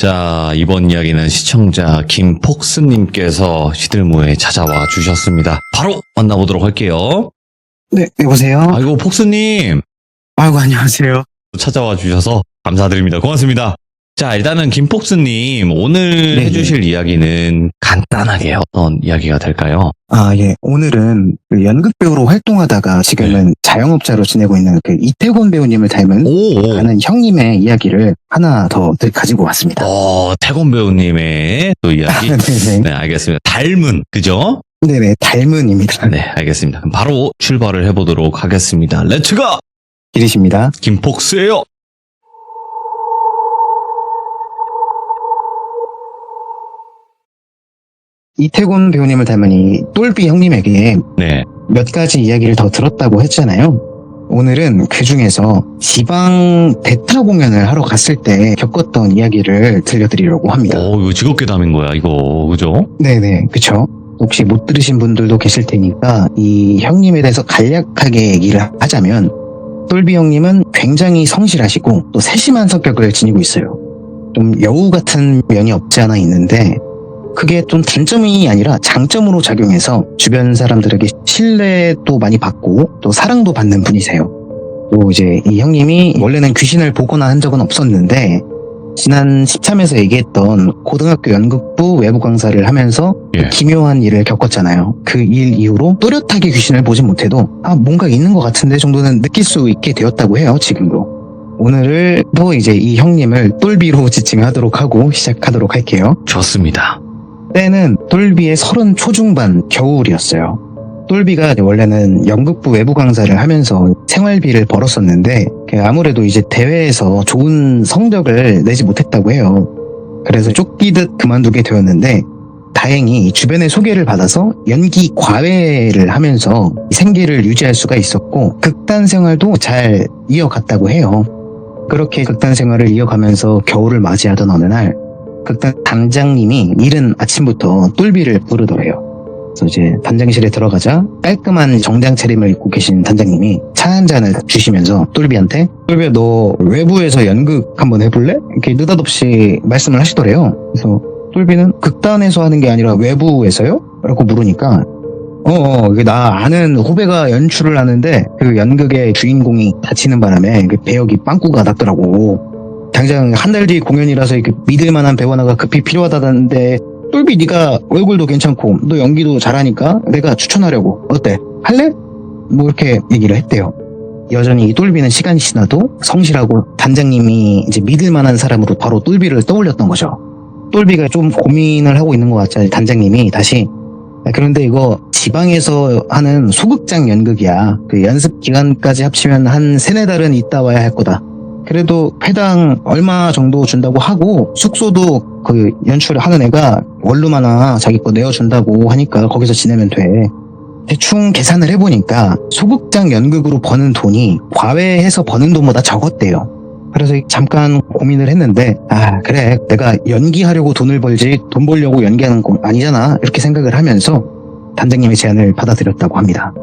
자, 이번 이야기는 시청자 김폭스님께서 시들무에 찾아와 주셨습니다. 바로 만나보도록 할게요. 네, 여보세요? 아이고, 폭스님. 아이고, 안녕하세요. 찾아와 주셔서 감사드립니다. 고맙습니다. 자, 일단은 김폭스님, 오늘 네. 해주실 이야기는 간단하게 어떤 이야기가 될까요? 예. 오늘은 그 연극배우로 활동하다가 지금은 자영업자로 지내고 있는 그 이태곤 배우님을 닮은 오, 하는 형님의 이야기를 하나 더 가지고 왔습니다. 태곤 배우님의 또 이야기. 네네. 네, 알겠습니다. 닮은, 그죠? 네네, 닮은입니다. 네, 알겠습니다. 그럼 바로 출발을 해보도록 하겠습니다. 렛츠가! 길이십니다. 김폭스예요. 이태곤 배우님을 닮은 이 똘비 형님에게 네. 몇 가지 이야기를 더 들었다고 했잖아요. 오늘은 그 중에서 지방 대타 공연을 하러 갔을 때 겪었던 이야기를 들려드리려고 합니다. 이거 즐겁게 담은 거야, 이거. 그죠? 네네, 그쵸. 혹시 못 들으신 분들도 계실 테니까 이 형님에 대해서 간략하게 얘기를 하자면 똘비 형님은 굉장히 성실하시고 또 세심한 성격을 지니고 있어요. 좀 여우 같은 면이 없지 않아 있는데 그게 좀 단점이 아니라 장점으로 작용해서 주변 사람들에게 신뢰도 많이 받고 또 사랑도 받는 분이세요. 또 이제 이 형님이 원래는 귀신을 보거나 한 적은 없었는데 지난 13에서 얘기했던 고등학교 연극부 외부 강사를 하면서 예. 기묘한 일을 겪었잖아요. 그 일 이후로 또렷하게 귀신을 보진 못해도 뭔가 있는 것 같은데 정도는 느낄 수 있게 되었다고 해요. 지금도. 오늘을 또 이제 이 형님을 똘비로 지칭하도록 하고 시작하도록 할게요. 좋습니다. 때는 똘비의 30 초중반 겨울이었어요. 똘비가 원래는 연극부 외부 강사를 하면서 생활비를 벌었었는데 아무래도 이제 대회에서 좋은 성적을 내지 못했다고 해요. 그래서 쫓기듯 그만두게 되었는데 다행히 주변의 소개를 받아서 연기 과외를 하면서 생계를 유지할 수가 있었고 극단 생활도 잘 이어갔다고 해요. 그렇게 극단 생활을 이어가면서 겨울을 맞이하던 어느 날 극단 단장님이 이른 아침부터 똘비를 부르더래요. 그래서 이제 단장실에 들어가자 깔끔한 정장 차림을 입고 계신 단장님이 차 한 잔을 주시면서 똘비한테 똘비야 너 외부에서 연극 한번 해볼래? 이렇게 느닷없이 말씀을 하시더래요. 그래서 똘비는 극단에서 하는 게 아니라 외부에서요? 라고 물으니까 나 아는 후배가 연출을 하는데 그 연극의 주인공이 다치는 바람에 그 배역이 빵꾸가 났더라고. 당장 한 달 뒤 공연이라서 믿을만한 배우 하나가 급히 필요하다는데 똘비 네가 얼굴도 괜찮고 너 연기도 잘하니까 내가 추천하려고 어때? 할래? 뭐 이렇게 얘기를 했대요. 여전히 이 똘비는 시간이 지나도 성실하고 단장님이 이제 믿을만한 사람으로 바로 똘비를 떠올렸던 거죠. 똘비가 좀 고민을 하고 있는 것 같잖아요. 단장님이 다시 그런데 이거 지방에서 하는 소극장 연극이야. 그 연습 기간까지 합치면 한 3-4달은 있다 와야 할 거다. 그래도 회당 얼마 정도 준다고 하고 숙소도 그 연출을 하는 애가 원룸 하나 자기 거 내어준다고 하니까 거기서 지내면 돼. 대충 계산을 해보니까 소극장 연극으로 버는 돈이 과외해서 버는 돈보다 적었대요. 그래서 잠깐 고민을 했는데 그래 내가 연기하려고 돈을 벌지 돈 벌려고 연기하는 건 아니잖아 이렇게 생각을 하면서 단장님의 제안을 받아들였다고 합니다.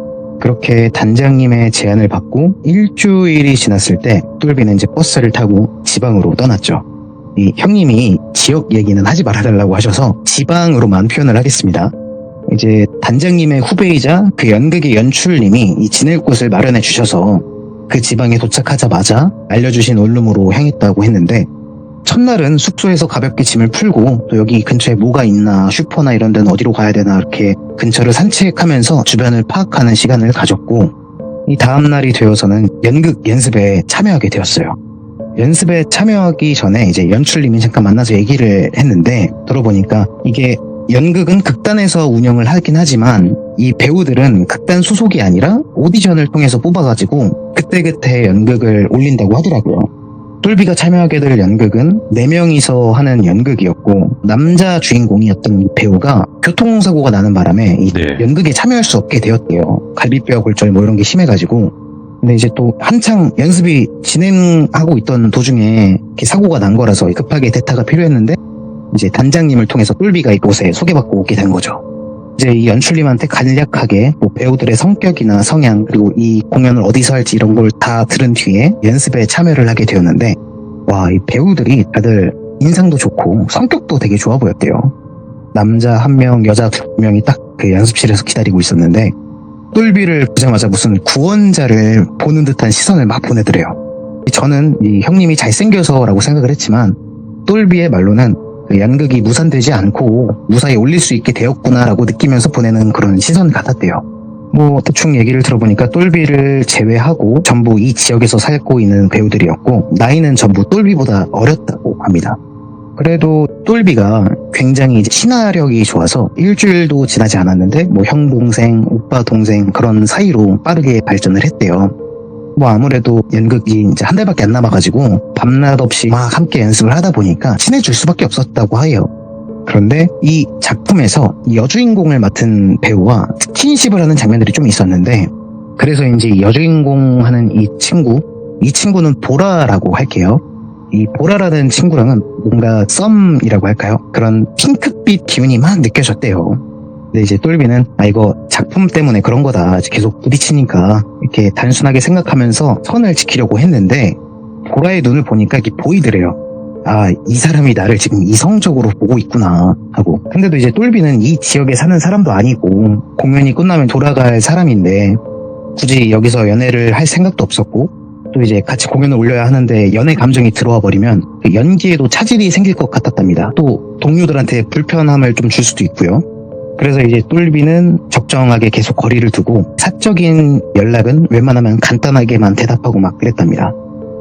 그렇게 단장님의 제안을 받고 일주일이 지났을 때 똘비는 이제 버스를 타고 지방으로 떠났죠. 이 형님이 지역 얘기는 하지 말아달라고 하셔서 지방으로만 표현을 하겠습니다. 이제 단장님의 후배이자 그 연극의 연출님이 이 지낼 곳을 마련해 주셔서 그 지방에 도착하자마자 알려주신 원룸으로 향했다고 했는데 첫날은 숙소에서 가볍게 짐을 풀고 또 여기 근처에 뭐가 있나 슈퍼나 이런 데는 어디로 가야 되나 이렇게 근처를 산책하면서 주변을 파악하는 시간을 가졌고 이 다음날이 되어서는 연극 연습에 참여하게 되었어요. 연습에 참여하기 전에 이제 연출님이 잠깐 만나서 얘기를 했는데 들어보니까 이게 연극은 극단에서 운영을 하긴 하지만 이 배우들은 극단 소속이 아니라 오디션을 통해서 뽑아가지고 그때그때 연극을 올린다고 하더라고요. 똘비가 참여하게 될 연극은 4명이서 하는 연극이었고 남자 주인공이었던 이 배우가 교통사고가 나는 바람에 이 연극에 참여할 수 없게 되었대요. 갈비뼈 골절 뭐 이런 게 심해가지고. 근데 이제 또 한창 연습이 진행하고 있던 도중에 이렇게 사고가 난 거라서 급하게 대타가 필요했는데 이제 단장님을 통해서 똘비가 이곳에 소개받고 오게 된 거죠. 이제 이 연출님한테 간략하게 뭐 배우들의 성격이나 성향 그리고 이 공연을 어디서 할지 이런 걸 다 들은 뒤에 연습에 참여를 하게 되었는데 이 배우들이 다들 인상도 좋고 성격도 되게 좋아 보였대요. 남자 1명, 여자 2명이 딱 그 연습실에서 기다리고 있었는데 똘비를 보자마자 무슨 구원자를 보는 듯한 시선을 막 보내더래요. 저는 이 형님이 잘생겨서라고 생각을 했지만 똘비의 말로는 그 연극이 무산되지 않고 무사히 올릴 수 있게 되었구나라고 느끼면서 보내는 그런 시선 같았대요. 뭐 대충 얘기를 들어보니까 똘비를 제외하고 전부 이 지역에서 살고 있는 배우들이었고 나이는 전부 똘비보다 어렸다고 합니다. 그래도 똘비가 굉장히 이제 친화력이 좋아서 일주일도 지나지 않았는데 뭐 형 동생, 오빠 동생 그런 사이로 빠르게 발전을 했대요. 뭐 아무래도 연극이 이제 한 달밖에 안 남아가지고 밤낮 없이 막 함께 연습을 하다 보니까 친해질 수밖에 없었다고 해요. 그런데 이 작품에서 여주인공을 맡은 배우와 스킨십을 하는 장면들이 좀 있었는데 그래서 이제 여주인공 하는 이 친구는 보라라고 할게요. 이 보라라는 친구랑은 뭔가 썸이라고 할까요? 그런 핑크빛 기운이 막 느껴졌대요. 근데 이제 똘비는 이거 작품 때문에 그런 거다. 계속 부딪히니까 이렇게 단순하게 생각하면서 선을 지키려고 했는데 보라의 눈을 보니까 이게 보이더래요. 이 사람이 나를 지금 이성적으로 보고 있구나 하고. 근데도 이제 똘비는 이 지역에 사는 사람도 아니고 공연이 끝나면 돌아갈 사람인데 굳이 여기서 연애를 할 생각도 없었고 또 이제 같이 공연을 올려야 하는데 연애 감정이 들어와 버리면 연기에도 차질이 생길 것 같았답니다. 또 동료들한테 불편함을 좀 줄 수도 있고요. 그래서 이제 똘비는 적정하게 계속 거리를 두고 사적인 연락은 웬만하면 간단하게만 대답하고 막 그랬답니다.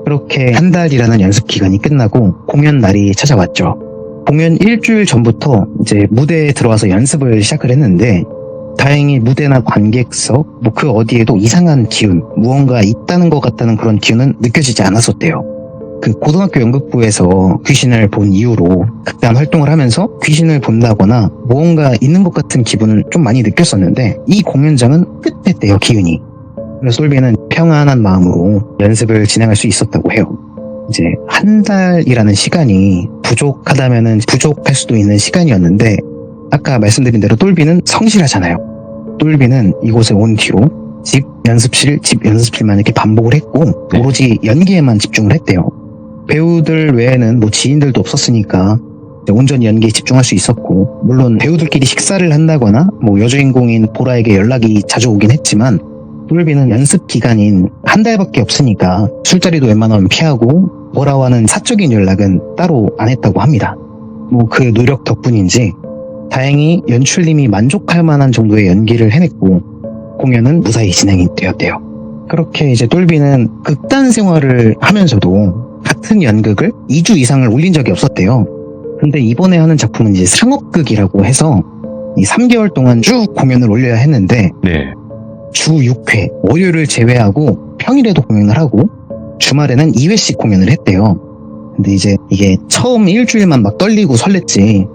그렇게 한 달이라는 연습 기간이 끝나고 공연 날이 찾아왔죠. 공연 일주일 전부터 이제 무대에 들어와서 연습을 시작을 했는데 다행히 무대나 관객석 뭐 그 어디에도 이상한 기운, 무언가 있다는 것 같다는 그런 기운은 느껴지지 않았었대요. 그 고등학교 연극부에서 귀신을 본 이후로 극단 활동을 하면서 귀신을 본다거나 무언가 있는 것 같은 기분을 좀 많이 느꼈었는데 이 공연장은 끝했대요, 기운이. 그래서 똘비는 평안한 마음으로 연습을 진행할 수 있었다고 해요. 이제 한 달이라는 시간이 부족하다면은 부족할 수도 있는 시간이었는데 아까 말씀드린 대로 똘비는 성실하잖아요. 똘비는 이곳에 온 뒤로 집 연습실만 이렇게 반복을 했고 오로지 연기에만 집중을 했대요. 배우들 외에는 뭐 지인들도 없었으니까 온전히 연기에 집중할 수 있었고 물론 배우들끼리 식사를 한다거나 뭐 여주인공인 보라에게 연락이 자주 오긴 했지만 똘비는 연습 기간인 한 달밖에 없으니까 술자리도 웬만하면 피하고 보라와는 사적인 연락은 따로 안 했다고 합니다. 뭐 그 노력 덕분인지 다행히 연출님이 만족할 만한 정도의 연기를 해냈고 공연은 무사히 진행이 되었대요. 그렇게 이제 똘비는 극단 생활을 하면서도 같은 연극을 2주 이상을 올린 적이 없었대요. 근데 이번에 하는 작품은 이제 상업극이라고 해서 이 3개월 동안 쭉 공연을 올려야 했는데 주 6회, 월요일을 제외하고 평일에도 공연을 하고 주말에는 2회씩 공연을 했대요. 근데 이제 이게 처음 일주일만 막 떨리고 설렜지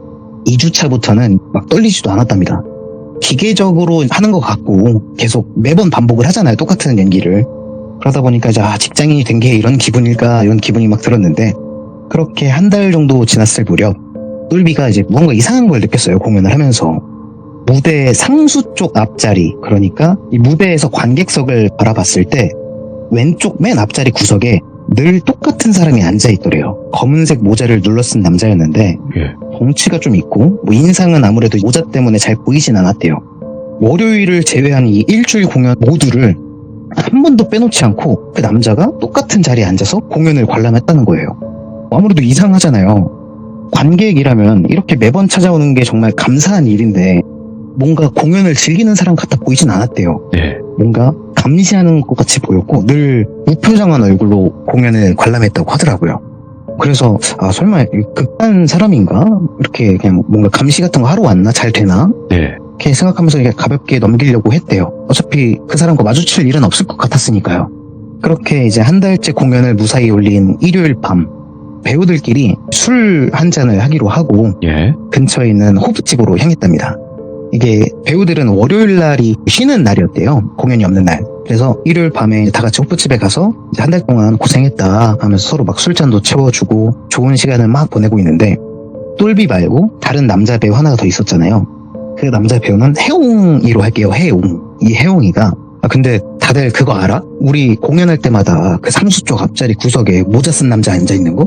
2주차부터는 막 떨리지도 않았답니다. 기계적으로 하는 것 같고 계속 매번 반복을 하잖아요, 똑같은 연기를. 그러다 보니까 이제 직장인이 된 게 이런 기분일까 이런 기분이 막 들었는데 그렇게 한 달 정도 지났을 무렵 똘비가 이제 뭔가 이상한 걸 느꼈어요, 공연을 하면서. 무대 상수 쪽 앞자리, 그러니까 이 무대에서 관객석을 바라봤을 때 왼쪽 맨 앞자리 구석에 늘 똑같은 사람이 앉아있더래요. 검은색 모자를 눌러쓴 남자였는데 덩치가 좀 있고 뭐 인상은 아무래도 모자 때문에 잘 보이진 않았대요. 월요일을 제외한 이 일주일 공연 모두를 한 번도 빼놓지 않고 그 남자가 똑같은 자리에 앉아서 공연을 관람했다는 거예요. 아무래도 이상하잖아요. 관객이라면 이렇게 매번 찾아오는 게 정말 감사한 일인데 뭔가 공연을 즐기는 사람 같아 보이진 않았대요. 뭔가 감시하는 것 같이 보였고 늘 무표정한 얼굴로 공연을 관람했다고 하더라고요. 그래서 설마 극단 사람인가? 이렇게 그냥 뭔가 감시 같은 거 하러 왔나? 잘 되나? 이렇게 생각하면서 그냥 가볍게 넘기려고 했대요. 어차피 그 사람과 마주칠 일은 없을 것 같았으니까요. 그렇게 이제 한 달째 공연을 무사히 올린 일요일 밤 배우들끼리 술 한 잔을 하기로 하고 근처에 있는 호프집으로 향했답니다. 이게 배우들은 월요일 날이 쉬는 날이었대요. 공연이 없는 날. 그래서 일요일 밤에 다 같이 호프집에 가서 한 달 동안 고생했다 하면서 서로 막 술잔도 채워주고 좋은 시간을 막 보내고 있는데 똘비 말고 다른 남자 배우 하나가 더 있었잖아요. 그 남자 배우는 해옹이로 할게요. 해옹. 이 해옹이가 근데 다들 그거 알아? 우리 공연할 때마다 그 상수 쪽 앞자리 구석에 모자 쓴 남자 앉아있는 거?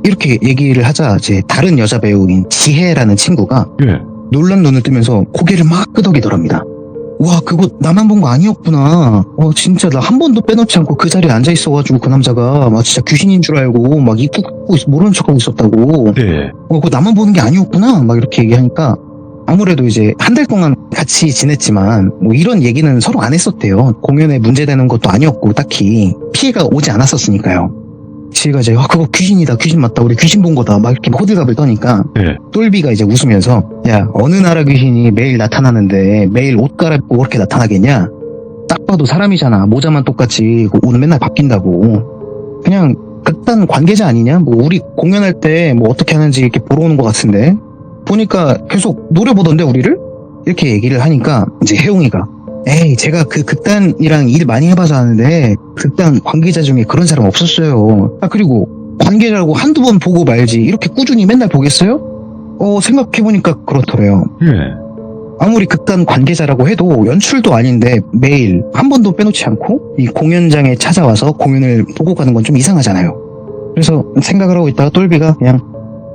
이렇게 얘기를 하자 이제 다른 여자 배우인 지혜라는 친구가 예. 놀란 눈을 뜨면서 고개를 막 끄덕이더랍니다. 와, 그거 나만 본 거 아니었구나. 진짜 나 한 번도 빼놓지 않고 그 자리에 앉아 있어가지고 그 남자가 막 진짜 귀신인 줄 알고 막 입 꾹 모르는 척하고 있었다고. 네. 그거 나만 보는 게 아니었구나. 막 이렇게 얘기하니까 아무래도 이제 한 달 동안 같이 지냈지만 뭐 이런 얘기는 서로 안 했었대요. 공연에 문제되는 것도 아니었고 딱히 피해가 오지 않았었으니까요. 지혜가 이제 그거 귀신이다, 귀신 맞다, 우리 귀신 본 거다 막 이렇게 호들갑을 떠니까 네. 똘비가 이제 웃으면서 야, 어느 나라 귀신이 매일 나타나는데 매일 옷 갈아입고 그렇게 나타나겠냐? 딱 봐도 사람이잖아. 모자만 똑같이 옷은 맨날 바뀐다고. 그냥 극단 관계자 아니냐? 뭐 우리 공연할 때 뭐 어떻게 하는지 이렇게 보러 오는 것 같은데 보니까 계속 노려보던데 우리를? 이렇게 얘기를 하니까 이제 혜웅이가 에이, 제가 그 극단이랑 일 많이 해봐서 아는데 극단 관계자 중에 그런 사람 없었어요. 그리고 관계자라고 한두 번 보고 말지 이렇게 꾸준히 맨날 보겠어요? 생각해보니까 그렇더래요. 예. 아무리 극단 관계자라고 해도 연출도 아닌데 매일 한 번도 빼놓지 않고 이 공연장에 찾아와서 공연을 보고 가는 건 좀 이상하잖아요. 그래서 생각을 하고 있다가 똘비가 그냥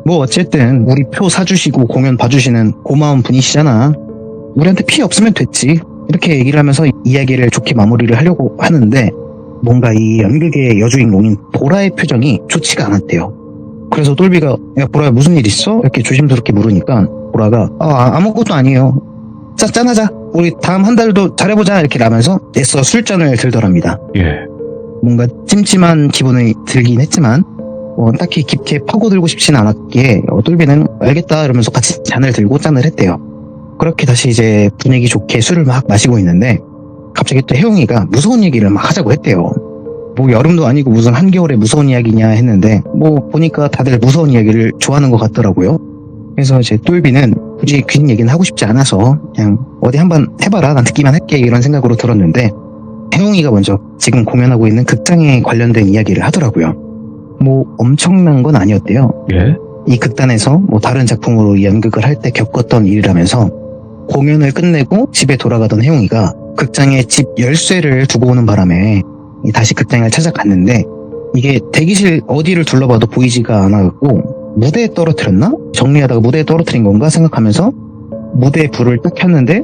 뭐 어쨌든 우리 표 사주시고 공연 봐주시는 고마운 분이시잖아. 우리한테 피해 없으면 됐지. 이렇게 얘기를 하면서 이야기를 좋게 마무리를 하려고 하는데 뭔가 이 연극의 여주인공인 보라의 표정이 좋지가 않았대요. 그래서 똘비가 야, 보라야 무슨 일 있어? 이렇게 조심스럽게 물으니까 보라가 아무것도 아니에요. 짠하자. 우리 다음 한 달도 잘해보자. 이렇게 라면서 애써 술잔을 들더랍니다. 예. 뭔가 찜찜한 기분이 들긴 했지만 딱히 깊게 파고들고 싶진 않았기에 똘비는 알겠다 이러면서 같이 잔을 들고 짠을 했대요. 그렇게 다시 이제 분위기 좋게 술을 막 마시고 있는데 갑자기 또 혜웅이가 무서운 얘기를 막 하자고 했대요. 뭐 여름도 아니고 무슨 한겨울에 무서운 이야기냐 했는데 뭐 보니까 다들 무서운 이야기를 좋아하는 것 같더라고요. 그래서 이제 똘비는 굳이 귀신 얘기는 하고 싶지 않아서 그냥 어디 한번 해봐라, 난 듣기만 할게 이런 생각으로 들었는데 혜웅이가 먼저 지금 공연하고 있는 극장에 관련된 이야기를 하더라고요. 뭐 엄청난 건 아니었대요. 예. 이 극단에서 뭐 다른 작품으로 연극을 할 때 겪었던 일이라면서 공연을 끝내고 집에 돌아가던 혜웅이가 극장에 집 열쇠를 두고 오는 바람에 다시 극장을 찾아갔는데 이게 대기실 어디를 둘러봐도 보이지가 않아갖고 무대에 떨어뜨렸나? 정리하다가 무대에 떨어뜨린 건가 생각하면서 무대에 불을 딱 켰는데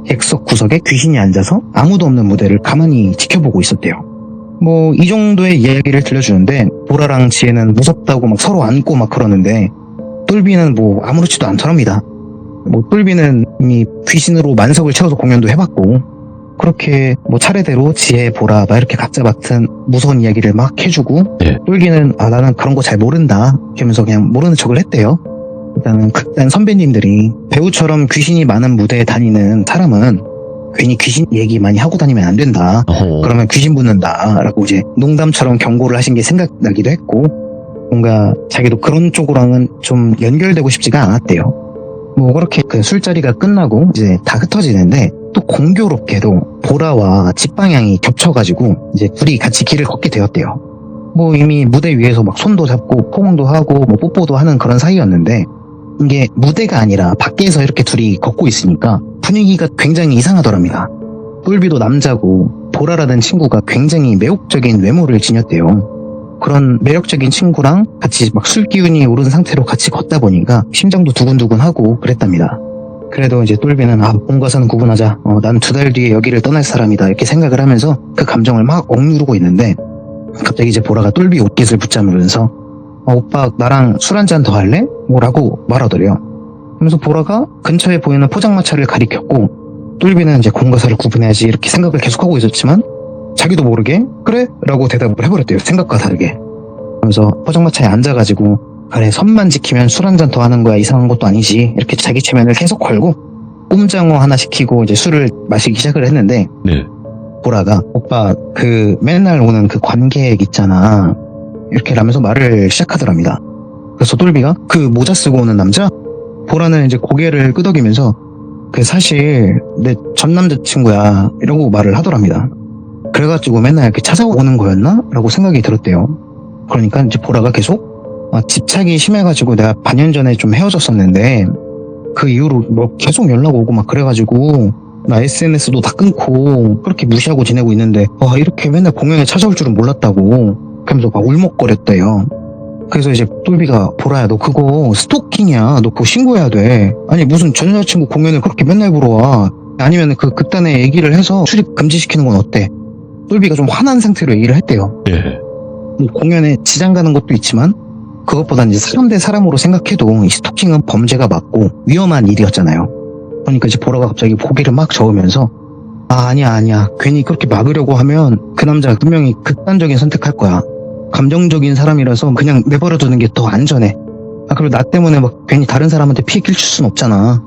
객석 구석에 귀신이 앉아서 아무도 없는 무대를 가만히 지켜보고 있었대요. 뭐 이 정도의 이야기를 들려주는데 보라랑 지혜는 무섭다고 막 서로 안고 막 그러는데 똘비는 뭐 아무렇지도 않더랍니다. 뭐 똘비는 이미 귀신으로 만석을 채워서 공연도 해봤고 그렇게 뭐 차례대로 지혜, 보라 막 이렇게 각자 맡은 무서운 이야기를 막 해주고 예. 똘비는 나는 그런 거 잘 모른다 이러면서 그냥 모르는 척을 했대요. 일단은 극단 선배님들이 배우처럼 귀신이 많은 무대에 다니는 사람은 괜히 귀신 얘기 많이 하고 다니면 안 된다. 그러면 귀신 붙는다 라고 이제 농담처럼 경고를 하신 게 생각나기도 했고 뭔가 자기도 그런 쪽으로는 좀 연결되고 싶지가 않았대요. 뭐 그렇게 그 술자리가 끝나고 이제 다 흩어지는데 또 공교롭게도 보라와 집 방향이 겹쳐가지고 이제 둘이 같이 길을 걷게 되었대요. 뭐 이미 무대 위에서 막 손도 잡고 포옹도 하고 뭐 뽀뽀도 하는 그런 사이였는데 이게 무대가 아니라 밖에서 이렇게 둘이 걷고 있으니까 분위기가 굉장히 이상하더랍니다. 똘비도 남자고 보라라는 친구가 굉장히 매혹적인 외모를 지녔대요. 그런 매력적인 친구랑 같이 막 술 기운이 오른 상태로 같이 걷다 보니까 심장도 두근두근하고 그랬답니다. 그래도 이제 똘비는 본과사는 구분하자. 난 2달 뒤에 여기를 떠날 사람이다 이렇게 생각을 하면서 그 감정을 막 억누르고 있는데 갑자기 이제 보라가 똘비 옷깃을 붙잡으면서 오빠 나랑 술 한잔 더 할래? 뭐라고 말하더래요. 그러면서 보라가 근처에 보이는 포장마차를 가리켰고 똘비는 이제 공과사를 구분해야지 이렇게 생각을 계속하고 있었지만 자기도 모르게 그래? 라고 대답을 해버렸대요. 생각과 다르게. 그러면서 포장마차에 앉아가지고 그래 선만 지키면 술 한잔 더 하는 거야 이상한 것도 아니지 이렇게 자기 체면을 계속 걸고 꼼장어 하나 시키고 이제 술을 마시기 시작을 했는데 네. 보라가 오빠 그 맨날 오는 그 관객 있잖아 이렇게 하면서 말을 시작하더랍니다. 그래서 똘비가 그 모자 쓰고 오는 남자? 보라는 이제 고개를 끄덕이면서 그 사실 내 전 남자친구야 이러고 말을 하더랍니다. 그래가지고 맨날 이렇게 찾아오는 거였나? 라고 생각이 들었대요. 그러니까 이제 보라가 계속 집착이 심해가지고 내가 반년 전에 좀 헤어졌었는데 그 이후로 뭐 계속 연락 오고 막 그래가지고 나 SNS도 다 끊고 그렇게 무시하고 지내고 있는데 이렇게 맨날 공연에 찾아올 줄은 몰랐다고 그러면서 막 울먹거렸대요. 그래서 이제 똘비가 보라야 너 그거 스토킹이야. 너 그거 신고해야 돼. 아니 무슨 전 여자친구 공연을 그렇게 맨날 보러 와. 아니면 그 극단에 얘기를 해서 출입 금지시키는 건 어때? 똘비가 좀 화난 상태로 얘기를 했대요. 예. 뭐 공연에 지장 가는 것도 있지만 그것보다는 이제 사람 대 사람으로 생각해도 이 스토킹은 범죄가 맞고 위험한 일이었잖아요. 그러니까 이제 보라가 갑자기 고개를 막 저으면서 아니야 괜히 그렇게 막으려고 하면 그 남자 분명히 극단적인 선택할 거야. 감정적인 사람이라서 그냥 내버려 두는 게 더 안전해. 그리고 나 때문에 막 괜히 다른 사람한테 피해 끼칠 순 없잖아.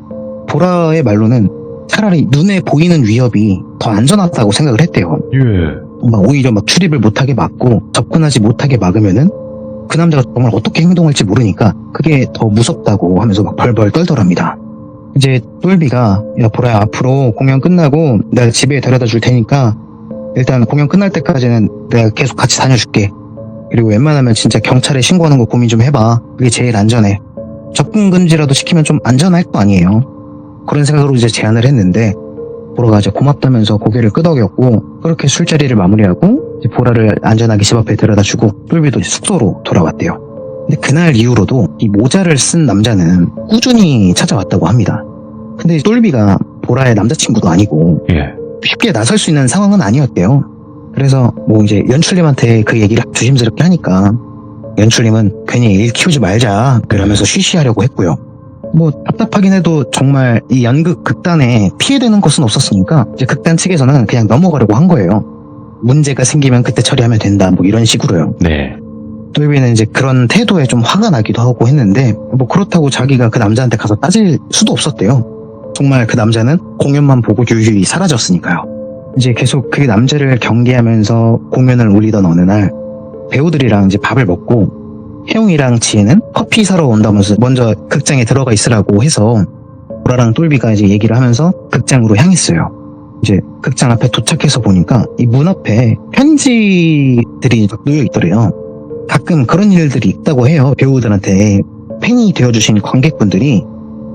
보라의 말로는 차라리 눈에 보이는 위협이 더 안전하다고 생각을 했대요. 예. 막 오히려 막 출입을 못하게 막고 접근하지 못하게 막으면은 그 남자가 정말 어떻게 행동할지 모르니까 그게 더 무섭다고 하면서 막 벌벌 떨더랍니다. 이제 똘비가 야 보라야 앞으로 공연 끝나고 내가 집에 데려다 줄 테니까 일단 공연 끝날 때까지는 내가 계속 같이 다녀줄게. 그리고 웬만하면 진짜 경찰에 신고하는 거 고민 좀 해봐. 그게 제일 안전해. 접근 금지라도 시키면 좀 안전할 거 아니에요. 그런 생각으로 이제 제안을 했는데 보라가 이제 고맙다면서 고개를 끄덕였고 그렇게 술자리를 마무리하고 이제 보라를 안전하게 집 앞에 데려다주고 똘비도 이제 숙소로 돌아왔대요. 근데 그날 이후로도 이 모자를 쓴 남자는 꾸준히 찾아왔다고 합니다. 근데 똘비가 보라의 남자친구도 아니고 예. 쉽게 나설 수 있는 상황은 아니었대요. 그래서 뭐 이제 연출님한테 그 얘기를 조심스럽게 하니까 연출님은 괜히 일 키우지 말자 그러면서 쉬쉬하려고 했고요. 뭐 답답하긴 해도 정말 이 연극 극단에 피해되는 것은 없었으니까 이제 극단 측에서는 그냥 넘어가려고 한 거예요. 문제가 생기면 그때 처리하면 된다 뭐 이런 식으로요. 네. 똘비는 이제 그런 태도에 좀 화가 나기도 하고 했는데 뭐 그렇다고 자기가 그 남자한테 가서 따질 수도 없었대요. 정말 그 남자는 공연만 보고 유유히 사라졌으니까요. 이제 계속 그 남자를 경계하면서 공연을 올리던 어느 날 배우들이랑 이제 밥을 먹고 혜용이랑 지혜는 커피 사러 온다면서 먼저 극장에 들어가 있으라고 해서 보라랑 똘비가 이제 얘기를 하면서 극장으로 향했어요. 이제 극장 앞에 도착해서 보니까 이 문 앞에 편지들이 놓여 있더래요. 가끔 그런 일들이 있다고 해요. 배우들한테 팬이 되어주신 관객분들이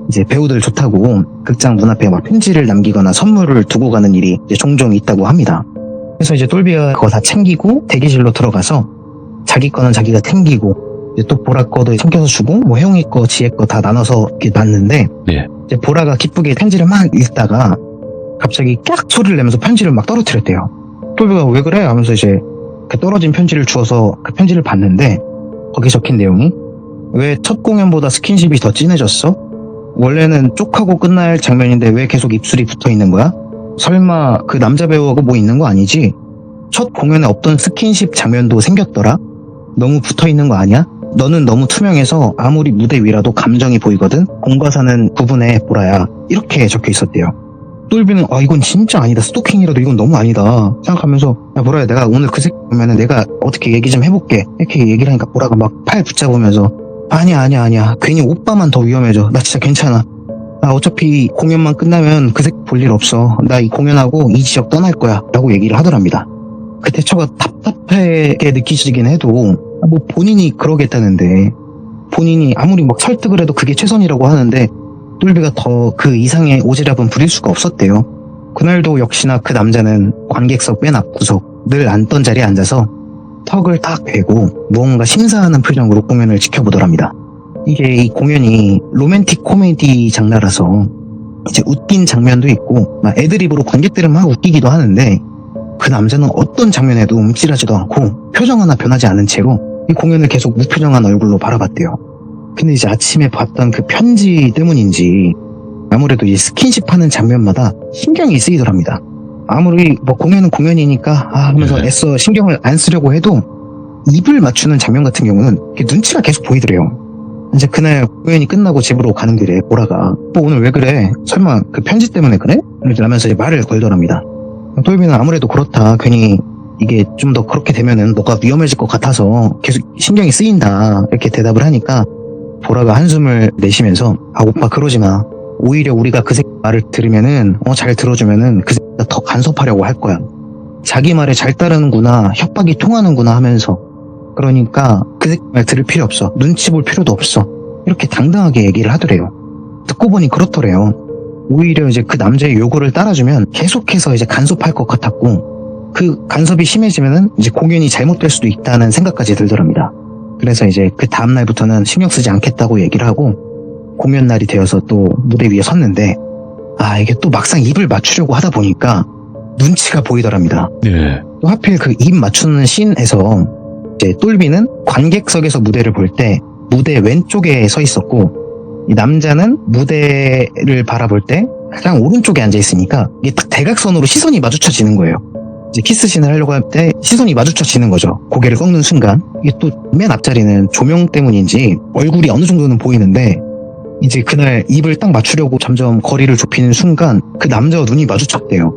이제 배우들 좋다고 극장 문 앞에 막 편지를 남기거나 선물을 두고 가는 일이 이제 종종 있다고 합니다. 그래서 이제 똘비가 그거 다 챙기고 대기실로 들어가서 자기 거는 자기가 챙기고 이제 또 보라 거도 챙겨서 주고 뭐 혜용이 거 지혜 거 다 나눠서 이렇게 놨는데 예. 이제 보라가 기쁘게 편지를 막 읽다가 갑자기 깍 소리를 내면서 편지를 막 떨어뜨렸대요. 똘비가 왜 그래? 하면서 이제 그 떨어진 편지를 주워서 그 편지를 봤는데 거기 적힌 내용이 왜 첫 공연보다 스킨십이 더 진해졌어? 원래는 쪽하고 끝날 장면인데 왜 계속 입술이 붙어 있는 거야? 설마 그 남자 배우하고 뭐 있는 거 아니지? 첫 공연에 없던 스킨십 장면도 생겼더라? 너무 붙어 있는 거 아니야? 너는 너무 투명해서 아무리 무대 위라도 감정이 보이거든? 공과 사는 구분에 보라야. 이렇게 적혀 있었대요. 똘비는 이건 진짜 아니다. 스토킹이라도 이건 너무 아니다 생각하면서 야 보라야 내가 오늘 그 새끼 보면은 내가 어떻게 얘기 좀 해볼게. 이렇게 얘기를 하니까 보라가 막 팔 붙잡으면서 아니야 괜히 오빠만 더 위험해져. 나 진짜 괜찮아. 나 어차피 공연만 끝나면 그 새끼 볼 일 없어. 나 이 공연하고 이 지역 떠날 거야 라고 얘기를 하더랍니다. 그때 처가 답답하게 느끼시긴 해도 뭐 본인이 그러겠다는데 본인이 아무리 막 설득을 해도 그게 최선이라고 하는데 똘비가 더 그 이상의 오지랖은 부릴 수가 없었대요. 그날도 역시나 그 남자는 관객석 맨 앞구석 늘 앉던 자리에 앉아서 턱을 딱 베고 무언가 심사하는 표정으로 공연을 지켜보더랍니다. 이게 이 공연이 로맨틱 코미디 장르라서 이제 웃긴 장면도 있고 막 애드립으로 관객들은 막 웃기기도 하는데 그 남자는 어떤 장면에도 움찔하지도 않고 표정 하나 변하지 않은 채로 이 공연을 계속 무표정한 얼굴로 바라봤대요. 근데 이제 아침에 봤던 그 편지 때문인지 아무래도 이 스킨십 하는 장면마다 신경이 쓰이더랍니다. 아무리 뭐 공연은 공연이니까 하면서 네. 애써 신경을 안 쓰려고 해도 입을 맞추는 장면 같은 경우는 눈치가 계속 보이더래요. 이제 그날 공연이 끝나고 집으로 가는 길에 보라가 오늘 왜 그래? 설마 그 편지 때문에 그래? 이렇게 하면서 이제 말을 걸더랍니다. 똘비는 아무래도 그렇다. 괜히 이게 좀 더 그렇게 되면은 뭐가 위험해질 것 같아서 계속 신경이 쓰인다. 이렇게 대답을 하니까 보라가 한숨을 내쉬면서 오빠 그러지 마. 오히려 우리가 그 새끼 말을 들으면은 잘 들어주면은 그 새끼가 더 간섭하려고 할 거야. 자기 말에 잘 따르는구나. 협박이 통하는구나 하면서 그러니까 그 새끼 말 들을 필요 없어. 눈치 볼 필요도 없어. 이렇게 당당하게 얘기를 하더래요. 듣고 보니 그렇더래요. 오히려 이제 그 남자의 요구를 따라주면 계속해서 이제 간섭할 것 같았고 그 간섭이 심해지면은 이제 공연이 잘못될 수도 있다는 생각까지 들더랍니다. 그래서 이제 그 다음날부터는 신경 쓰지 않겠다고 얘기를 하고 공연 날이 되어서 또 무대 위에 섰는데 이게 또 막상 입을 맞추려고 하다 보니까 눈치가 보이더랍니다. 예. 또 하필 그 입 맞추는 씬에서 이제 똘비는 관객석에서 무대를 볼 때 무대 왼쪽에 서 있었고 이 남자는 무대를 바라볼 때 가장 오른쪽에 앉아 있으니까 이게 딱 대각선으로 시선이 마주쳐지는 거예요. 이제 키스씬을 하려고 할 때 시선이 마주쳐지는 거죠. 고개를 꺾는 순간 이게 또 맨 앞자리는 조명 때문인지 얼굴이 어느 정도는 보이는데 이제 그날 입을 딱 맞추려고 점점 거리를 좁히는 순간 그 남자와 눈이 마주쳤대요.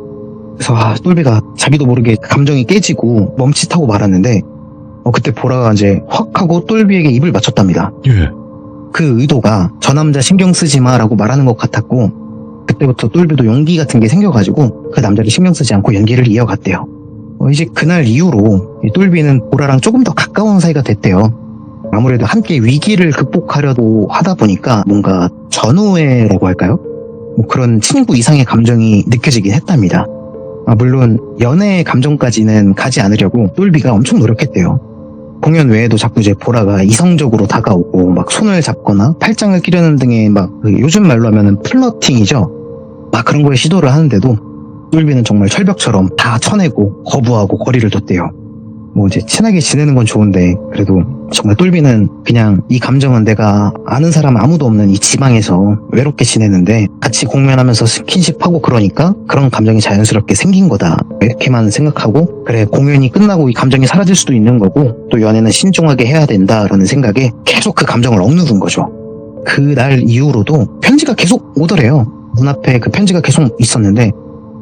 그래서 똘비가 자기도 모르게 감정이 깨지고 멈칫하고 말았는데 그때 보라가 이제 확 하고 똘비에게 입을 맞췄답니다. 예. 그 의도가 저 남자 신경 쓰지 마라고 말하는 것 같았고 그때부터 똘비도 용기 같은 게 생겨가지고 그 남자를 신경 쓰지 않고 연기를 이어갔대요. 이제 그날 이후로 이 똘비는 보라랑 조금 더 가까운 사이가 됐대요. 아무래도 함께 위기를 극복하려고 하다 보니까 뭔가 전우애라고 할까요? 뭐 그런 친구 이상의 감정이 느껴지긴 했답니다. 물론 연애의 감정까지는 가지 않으려고 똘비가 엄청 노력했대요. 공연 외에도 자꾸 이제 보라가 이성적으로 다가오고 막 손을 잡거나 팔짱을 끼려는 등의 막 요즘 말로 하면은 플러팅이죠. 막 그런 거에 시도를 하는데도 똘비는 정말 철벽처럼 다 쳐내고 거부하고 거리를 뒀대요. 뭐 이제 친하게 지내는 건 좋은데 그래도 정말 똘비는 그냥 이 감정은 내가 아는 사람 아무도 없는 이 지방에서 외롭게 지내는데 같이 공연하면서 스킨십하고 그러니까 그런 감정이 자연스럽게 생긴 거다 이렇게만 생각하고 그래 공연이 끝나고 이 감정이 사라질 수도 있는 거고 또 연애는 신중하게 해야 된다라는 생각에 계속 그 감정을 억누른 거죠. 그날 이후로도 편지가 계속 오더래요. 눈앞에 그 편지가 계속 있었는데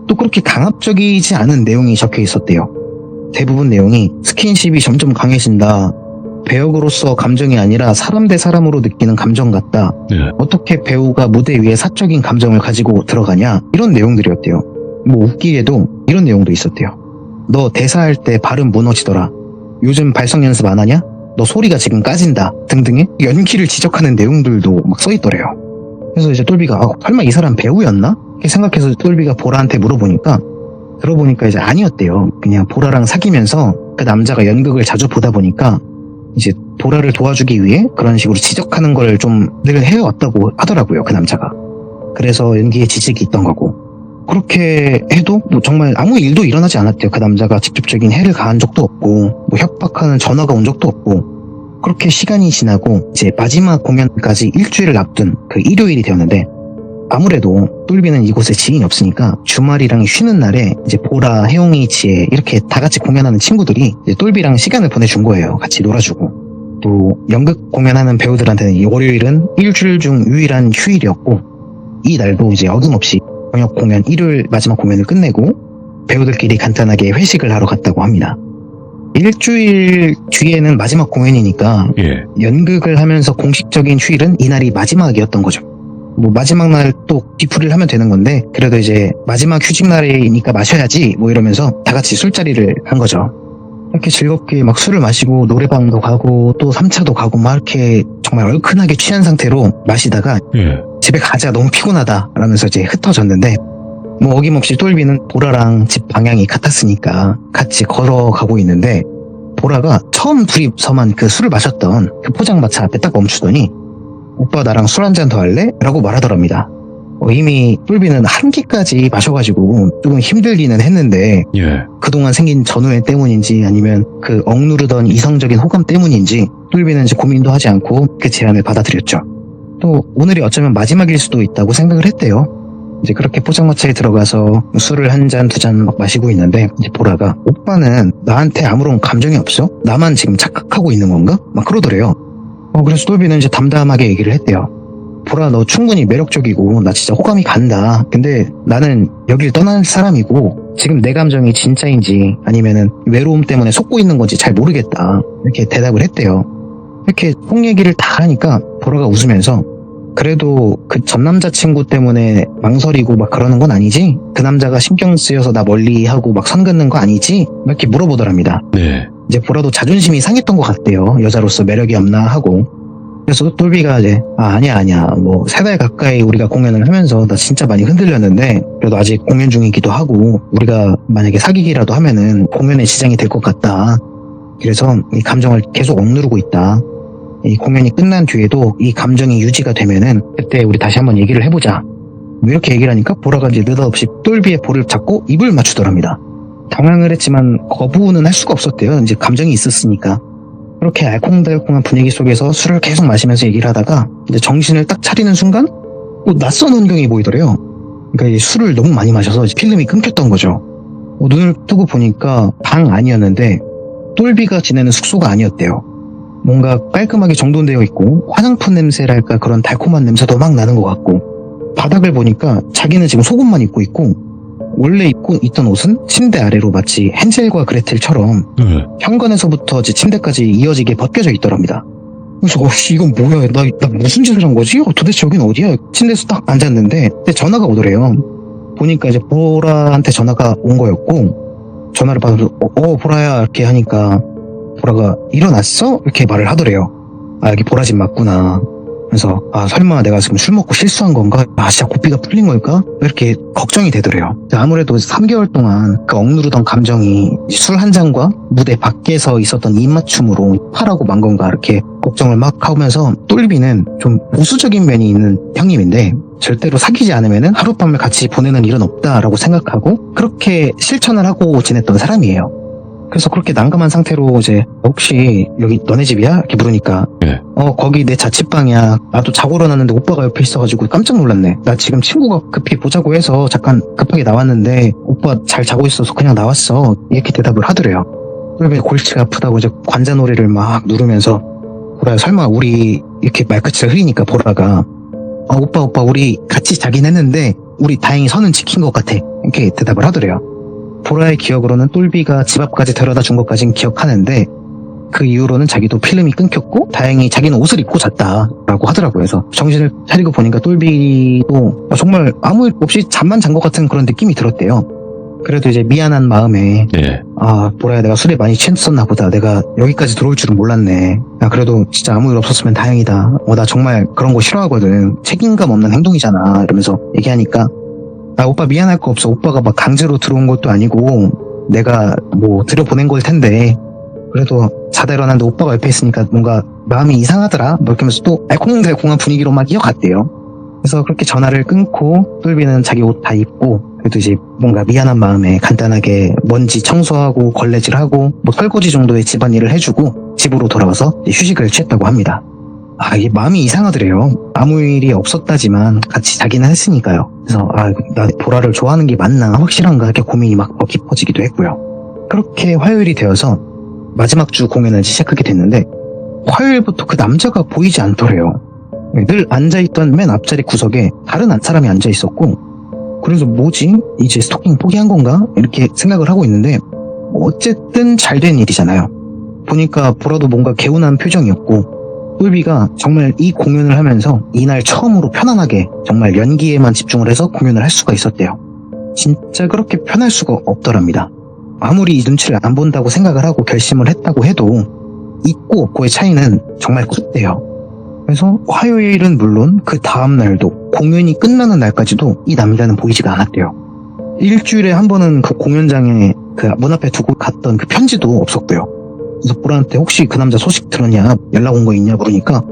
또 그렇게 강압적이지 않은 내용이 적혀 있었대요. 대부분 내용이 스킨십이 점점 강해진다. 배역으로서 감정이 아니라 사람 대 사람으로 느끼는 감정 같다. 예. 어떻게 배우가 무대 위에 사적인 감정을 가지고 들어가냐. 이런 내용들이었대요. 뭐 웃기게도 이런 내용도 있었대요. 너 대사할 때 발음 무너지더라. 요즘 발성 연습 안 하냐? 너 소리가 지금 까진다. 등등의 연기를 지적하는 내용들도 막 써있더래요. 그래서 이제 똘비가 설마 이 사람 배우였나? 이렇게 생각해서 똘비가 보라한테 물어보니까 들어보니까 이제 아니었대요. 그냥 보라랑 사귀면서 그 남자가 연극을 자주 보다 보니까 이제 보라를 도와주기 위해 그런 식으로 지적하는 걸 좀 늘 해왔다고 하더라고요. 그 남자가. 그래서 연기에 지식이 있던 거고. 그렇게 해도 뭐 정말 아무 일도 일어나지 않았대요. 그 남자가 직접적인 해를 가한 적도 없고 뭐 협박하는 전화가 온 적도 없고. 그렇게 시간이 지나고 이제 마지막 공연까지 일주일을 앞둔 그 일요일이 되었는데 아무래도 똘비는 이곳에 지인이 없으니까 주말이랑 쉬는 날에 이제 보라, 혜용이, 지혜 이렇게 다 같이 공연하는 친구들이 이제 똘비랑 시간을 보내준 거예요. 같이 놀아주고. 또 연극 공연하는 배우들한테는 이 월요일은 일주일 중 유일한 휴일이었고 이 날도 이제 어김없이 저녁 공연 일요일 마지막 공연을 끝내고 배우들끼리 간단하게 회식을 하러 갔다고 합니다. 일주일 뒤에는 마지막 공연이니까 예. 연극을 하면서 공식적인 휴일은 이날이 마지막이었던 거죠. 뭐 마지막 날 또 뒤풀이를 하면 되는 건데 그래도 이제 마지막 휴직 날이니까 마셔야지 뭐 이러면서 다 같이 술자리를 한 거죠. 이렇게 즐겁게 막 술을 마시고 노래방도 가고 또 3차도 가고 막 이렇게 정말 얼큰하게 취한 상태로 마시다가 예. 집에 가자 너무 피곤하다 라면서 이제 흩어졌는데 뭐 어김없이 똘비는 보라랑 집 방향이 같았으니까 같이 걸어가고 있는데 보라가 처음 둘이서만 그 술을 마셨던 그 포장마차 앞에 딱 멈추더니 오빠 나랑 술 한잔 더 할래? 라고 말하더랍니다. 이미 똘비는 한 끼까지 마셔가지고 조금 힘들기는 했는데 예. 그동안 생긴 전우애 때문인지 아니면 그 억누르던 이성적인 호감 때문인지 똘비는 이제 고민도 하지 않고 그 제안을 받아들였죠. 또 오늘이 어쩌면 마지막일 수도 있다고 생각을 했대요. 이제 그렇게 포장마차에 들어가서 술을 한 잔, 두 잔 막 마시고 있는데 이제 보라가 오빠는 나한테 아무런 감정이 없어? 나만 지금 착각하고 있는 건가? 막 그러더래요. 그래서 똘비는 이제 담담하게 얘기를 했대요. 보라 너 충분히 매력적이고 나 진짜 호감이 간다. 근데 나는 여길 떠날 사람이고 지금 내 감정이 진짜인지 아니면은 외로움 때문에 속고 있는 건지 잘 모르겠다. 이렇게 대답을 했대요. 이렇게 속 얘기를 다 하니까 보라가 웃으면서 그래도 그 전 남자친구 때문에 망설이고 막 그러는 건 아니지? 그 남자가 신경 쓰여서 나 멀리하고 막 선 긋는 거 아니지? 막 이렇게 물어보더랍니다. 네. 이제 보라도 자존심이 상했던 것 같대요. 여자로서 매력이 없나 하고. 그래서 똘비가 이제 아니야 뭐 3달 가까이 우리가 공연을 하면서 나 진짜 많이 흔들렸는데 그래도 아직 공연 중이기도 하고 우리가 만약에 사귀기라도 하면은 공연에 지장이 될 것 같다 그래서 이 감정을 계속 억누르고 있다. 이 공연이 끝난 뒤에도 이 감정이 유지가 되면은 그때 우리 다시 한번 얘기를 해보자. 뭐 이렇게 얘기를 하니까 보라가 이제 느닷없이 똘비의 볼을 잡고 입을 맞추더랍니다. 당황을 했지만 거부는 할 수가 없었대요. 이제 감정이 있었으니까. 그렇게 알콩달콩한 분위기 속에서 술을 계속 마시면서 얘기를 하다가 이제 정신을 딱 차리는 순간 낯선 환경이 보이더래요. 그러니까 이 술을 너무 많이 마셔서 이제 필름이 끊겼던 거죠. 눈을 뜨고 보니까 방 아니었는데 똘비가 지내는 숙소가 아니었대요. 뭔가 깔끔하게 정돈되어 있고 화장품 냄새랄까 그런 달콤한 냄새도 막 나는 것 같고 바닥을 보니까 자기는 지금 속옷만 입고 있고 원래 입고 있던 옷은 침대 아래로 마치 헨젤과 그레텔처럼 현관에서부터 이제 침대까지 이어지게 벗겨져 있더랍니다. 그래서 이건 뭐야? 나 무슨 짓을 한 거지? 도대체 여긴 어디야? 침대에서 딱 앉았는데 근데 전화가 오더래요. 보니까 이제 보라한테 전화가 온 거였고 전화를 받아서 보라야 이렇게 하니까 보라가 일어났어? 이렇게 말을 하더래요. 여기 보라 집 맞구나. 그래서 설마 내가 지금 술 먹고 실수한 건가? 진짜 고삐가 풀린 걸까? 이렇게 걱정이 되더래요. 아무래도 3개월 동안 그 억누르던 감정이 술 한 잔과 무대 밖에서 있었던 입맞춤으로 파라고 만 건가 이렇게 걱정을 막 하면서 똘비는 좀 보수적인 면이 있는 형님인데 절대로 사귀지 않으면 하룻밤을 같이 보내는 일은 없다라고 생각하고 그렇게 실천을 하고 지냈던 사람이에요. 그래서 그렇게 난감한 상태로 이제 혹시 여기 너네 집이야? 이렇게 물으니까 네. 거기 내 자취방이야. 나도 자고 일어났는데 오빠가 옆에 있어가지고 깜짝 놀랐네. 나 지금 친구가 급히 보자고 해서 잠깐 급하게 나왔는데 오빠 잘 자고 있어서 그냥 나왔어. 이렇게 대답을 하더래요. 그러면 골치가 아프다고 이제 관자놀이를 막 누르면서 보라야 설마 우리 이렇게 말끝을 흐리니까 보라가 오빠 우리 같이 자긴 했는데 우리 다행히 선은 지킨 것 같아. 이렇게 대답을 하더래요. 보라의 기억으로는 똘비가 집 앞까지 데려다 준 것까진 기억하는데 그 이후로는 자기도 필름이 끊겼고 다행히 자기는 옷을 입고 잤다라고 하더라고요. 그래서 정신을 차리고 보니까 똘비도 정말 아무 일 없이 잠만 잔 것 같은 그런 느낌이 들었대요. 그래도 이제 미안한 마음에 네. 보라야 내가 술에 많이 취했었나 보다. 내가 여기까지 들어올 줄은 몰랐네. 그래도 진짜 아무 일 없었으면 다행이다. 나 정말 그런 거 싫어하거든. 책임감 없는 행동이잖아. 이러면서 얘기하니까 오빠 미안할 거 없어. 오빠가 막 강제로 들어온 것도 아니고 내가 뭐 들여보낸 걸 텐데 그래도 자다 일어났는데 오빠가 옆에 있으니까 뭔가 마음이 이상하더라. 뭐 이렇게 하면서 또 알콩달콩한 분위기로 막 이어갔대요. 그래서 그렇게 전화를 끊고 똘비는 자기 옷 다 입고 그래도 이제 뭔가 미안한 마음에 간단하게 먼지 청소하고 걸레질하고 뭐 설거지 정도의 집안일을 해주고 집으로 돌아와서 휴식을 취했다고 합니다. 이게 마음이 이상하더래요. 아무 일이 없었다지만 같이 자기는 했으니까요. 그래서 나 보라를 좋아하는 게 맞나 확실한가 이렇게 고민이 막 더 깊어지기도 했고요. 그렇게 화요일이 되어서 마지막 주 공연을 시작하게 됐는데 화요일부터 그 남자가 보이지 않더래요. 늘 앉아있던 맨 앞자리 구석에 다른 사람이 앉아있었고 그래서 뭐지? 이제 스토킹 포기한 건가? 이렇게 생각을 하고 있는데 어쨌든 잘된 일이잖아요. 보니까 보라도 뭔가 개운한 표정이었고 똘비가 정말 이 공연을 하면서 이날 처음으로 편안하게 정말 연기에만 집중을 해서 공연을 할 수가 있었대요. 진짜 그렇게 편할 수가 없더랍니다. 아무리 이 눈치를 안 본다고 생각을 하고 결심을 했다고 해도 있고 없고의 차이는 정말 컸대요. 그래서 화요일은 물론 그 다음날도 공연이 끝나는 날까지도 이 남자는 보이지가 않았대요. 일주일에 한 번은 그 공연장에 그 문 앞에 두고 갔던 그 편지도 없었고요. 그래서 보라한테 혹시 그 남자 소식 들었냐 연락 온 거 있냐 물으니까